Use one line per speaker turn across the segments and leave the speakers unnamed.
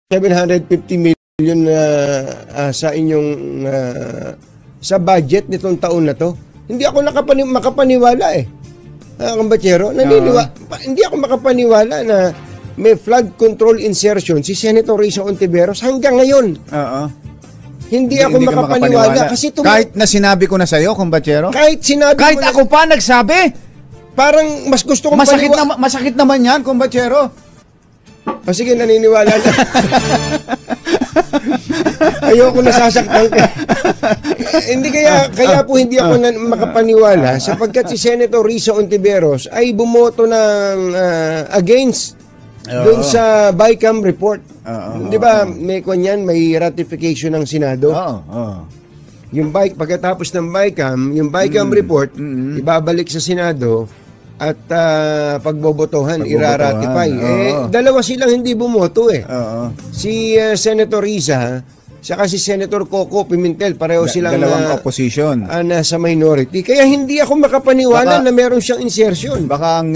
750 million sa inyong sa budget nitong taon na to. Hindi ako makapaniwala eh. Kambatsero, hindi ako makapaniwala na may flood control insertion si Senator Risa Ontiveros hanggang ngayon.
Oo.
Hindi ako makapaniwala kasi
kahit na sinabi ko na sa iyo, Kumbatsero.
Kahit
ako pa nagsabi.
Parang mas gusto kong
masakit naman 'yan, Kumbatsero.
O sige, naniniwala na. Ayoko nasasaktan ka. Hindi kaya po hindi ako makapaniwala sapagkat si Senator Risa Ontiveros ay bumoto ng against doon sa BICAM report. Di ba may may ratification ng Senado? Yung pagkatapos ng BICAM report, ibabalik sa Senado at pagbobotohan, iraratify. Dalawa silang hindi bumoto eh. Si Senator Risa, saka si Senator Coco Pimentel, pareho silang
dalawang opposition.
Nasa minority. Kaya hindi ako makapaniwala na meron siyang insertion.
Baka ang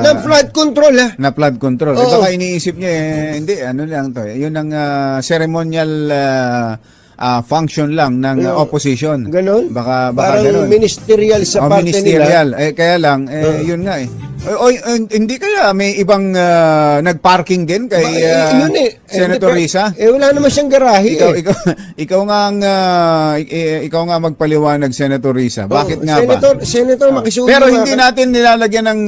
na flood control
Na flood control. Baka iniisip niya hindi, ano lang to. Yun ang ceremonial function lang ng opposition.
Ganon?
Baka
parang
ganon.
Ministerial sa parte
ministerial.
nila.
Kaya lang, yun nga eh. Hindi kaya may ibang nag-parking din kay Senator Risa?
Wala naman siyang garahe.
Ikaw nga magpaliwanag, Senator Risa. Bakit nga
Senator, makisuyo.
Pero hindi natin nilalagyan ng